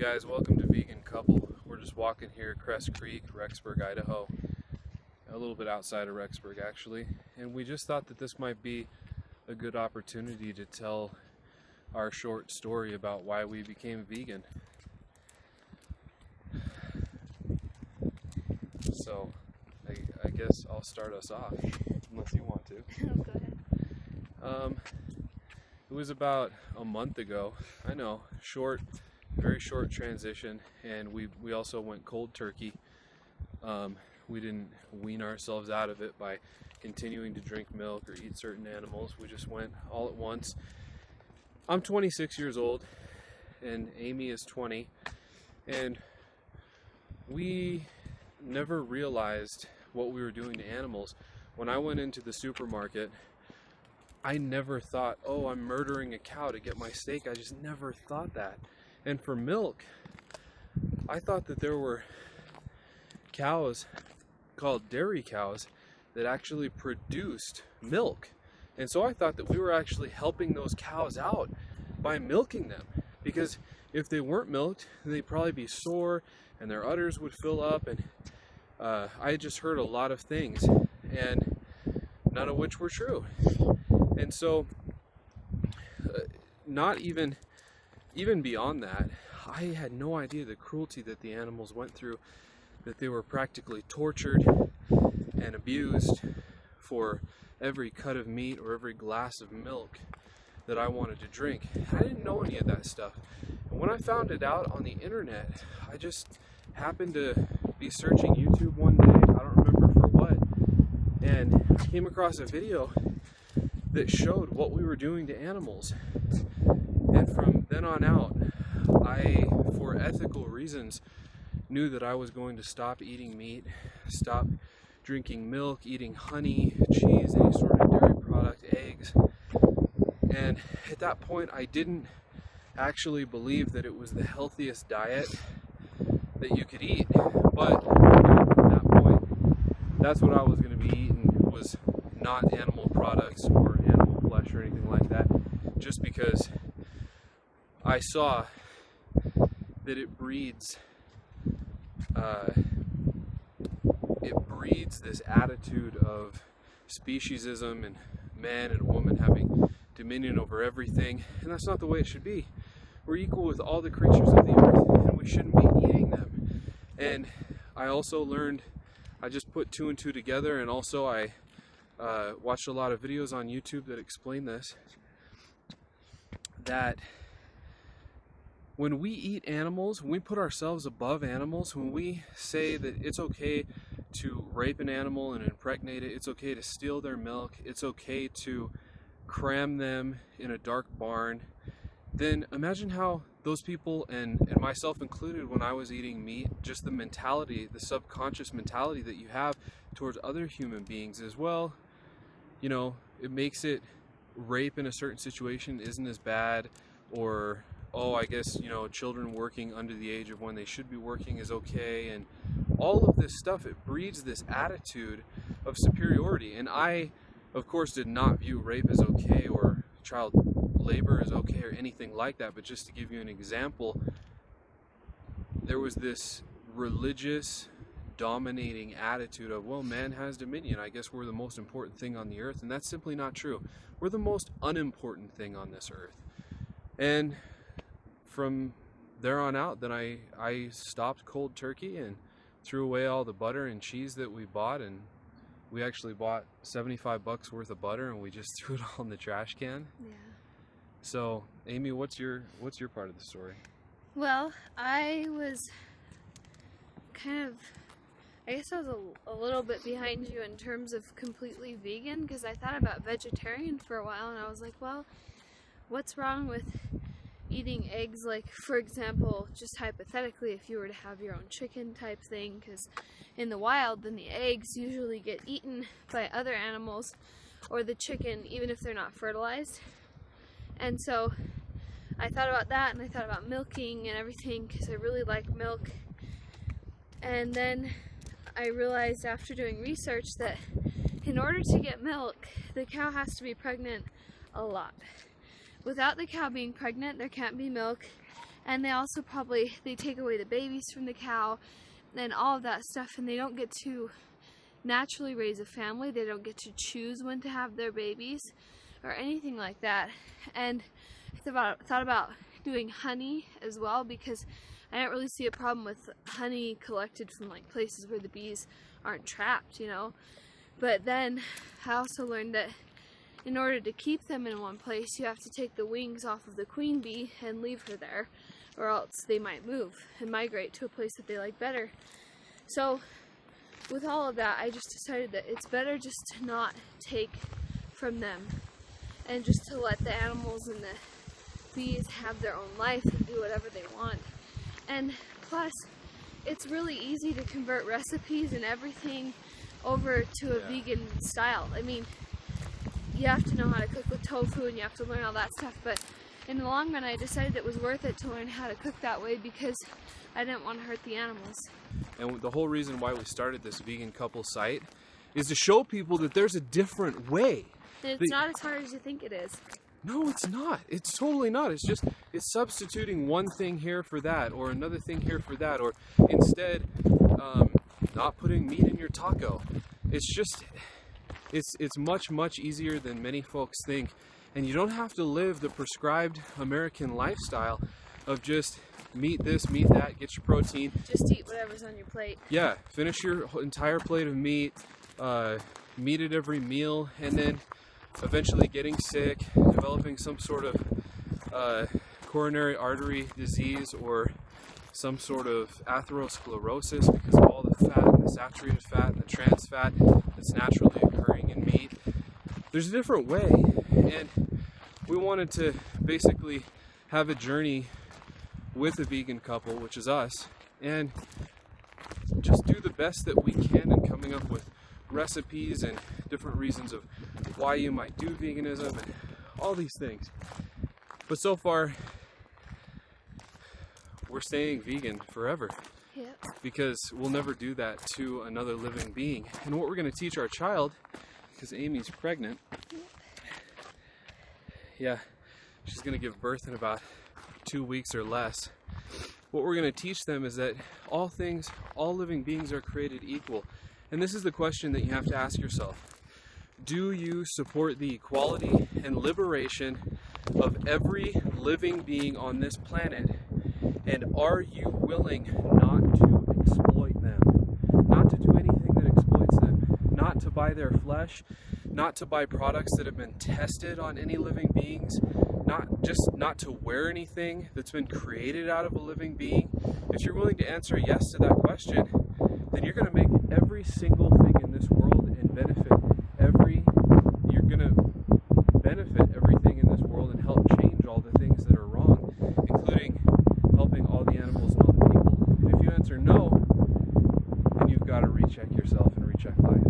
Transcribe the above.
guys, welcome to Vegan Couple. We're just walking here at Crest Creek, Rexburg, Idaho. A little bit outside of Rexburg actually. And we just thought that this might be a good opportunity to tell our short story about why we became vegan. So, I guess I'll start us off, unless you want to. Oh, go ahead. It was about a month ago. I know, very short transition, and we also went cold turkey. We didn't wean ourselves out of it by continuing to drink milk or eat certain animals. We just went all at once. I'm 26 years old, and Amy is 20, and we never realized what we were doing to animals. When I went into the supermarket, I never thought, oh, I'm murdering a cow to get my steak. I just never thought that. And for milk, I thought that there were cows called dairy cows that actually produced milk. And so I thought that we were actually helping those cows out by milking them. Because if they weren't milked, they'd probably be sore and their udders would fill up. And I just heard a lot of things, and none of which were true. And so, not even beyond that, I had no idea the cruelty that the animals went through, that they were practically tortured and abused for every cut of meat or every glass of milk that I wanted to drink. I didn't know any of that stuff. And when I found it out on the internet, I just happened to be searching YouTube one day, I don't remember for what, and I came across a video that showed what we were doing to animals. And from then on out, I, for ethical reasons, knew that I was going to stop eating meat, stop drinking milk, eating honey, cheese, any sort of dairy product, eggs. And at that point, I didn't actually believe that it was the healthiest diet that you could eat. But from that point, that's what I was going to be eating, was not animal products or animal flesh or anything like that, just because I saw that it breeds this attitude of speciesism and man and woman having dominion over everything, and that's not the way it should be. We're equal with all the creatures of the earth, and we shouldn't be eating them. And I also learned, I just put two and two together, and also I watched a lot of videos on YouTube that explain this, that when we eat animals, when we put ourselves above animals, when we say that it's okay to rape an animal and impregnate it, it's okay to steal their milk, it's okay to cram them in a dark barn, then imagine how those people, and myself included when I was eating meat, just the mentality, the subconscious mentality that you have towards other human beings as well. You know, it makes it, rape in a certain situation isn't as bad, or oh, I guess, you know, children working under the age of when they should be working is okay, and all of this stuff, it breeds this attitude of superiority. And I, of course, did not view rape as okay, or child labor is okay, or anything like that, but just to give you an example, there was this religious dominating attitude of, well, man has dominion, I guess we're the most important thing on the earth, and that's simply not true. We're the most unimportant thing on this earth. And from there on out, then I stopped cold turkey and threw away all the butter and cheese that we bought, and we actually bought $75 worth of butter, and we just threw it all in the trash can. Yeah. So, Amy, what's your part of the story? Well, I was I guess I was a little bit behind you in terms of completely vegan, because I thought about vegetarian for a while, and I was like, well, what's wrong with eating eggs? Like, for example, just hypothetically, if you were to have your own chicken type thing, because in the wild, then the eggs usually get eaten by other animals, or the chicken, even if they're not fertilized. And so I thought about that, and I thought about milking and everything, because I really like milk. And then I realized after doing research that in order to get milk, the cow has to be pregnant a lot. Without the cow being pregnant, there can't be milk, and they also they take away the babies from the cow and all of that stuff, and they don't get to naturally raise a family. They don't get to choose when to have their babies or anything like that. And I thought about doing honey as well, because I don't really see a problem with honey collected from like places where the bees aren't trapped, you know. But then I also learned that in order to keep them in one place, you have to take the wings off of the queen bee and leave her there, or else they might move and migrate to a place that they like better. So with all of that, I just decided that it's better just to not take from them and just to let the animals and the bees have their own life and do whatever they want. And plus, it's really easy to convert recipes and everything over to a vegan style. I mean, you have to know how to cook with tofu and you have to learn all that stuff, but in the long run I decided it was worth it to learn how to cook that way because I didn't want to hurt the animals. And the whole reason why we started this vegan couple site is to show people that there's a different way. And it's not as hard as you think it is. No, it's not. It's totally not. It's substituting one thing here for that, or another thing here for that, or instead not putting meat in your taco. It's much easier than many folks think, and you don't have to live the prescribed American lifestyle of just meat this, meat that, get your protein. Just eat whatever's on your plate. Yeah, finish your entire plate of meat, meat at every meal, and then eventually getting sick, developing some sort of coronary artery disease or some sort of atherosclerosis because of all the fat and the saturated fat and the trans fat that's naturally occurring in meat. There's a different way, and we wanted to basically have a journey with a vegan couple, which is us, and just do the best that we can in coming up with recipes and different reasons of why you might do veganism and all these things. But so far, we're staying vegan forever. Yep. Because we'll never do that to another living being. And what we're going to teach our child, because Amy's pregnant, yeah, she's going to give birth in about 2 weeks or less. What we're going to teach them is that all living beings are created equal. And this is the question that you have to ask yourself. Do you support the equality and liberation of every living being on this planet? And are you willing not to exploit them? Not to do anything that exploits them? Not to buy their flesh? Not to buy products that have been tested on any living beings? Not to wear anything that's been created out of a living being? If you're willing to answer yes to that question, then you're going to make every single thing in this world and you're going to benefit everything in this world and help change all the things that are wrong, including helping all the animals and all the people. And if you answer no, then you've got to recheck yourself and recheck life.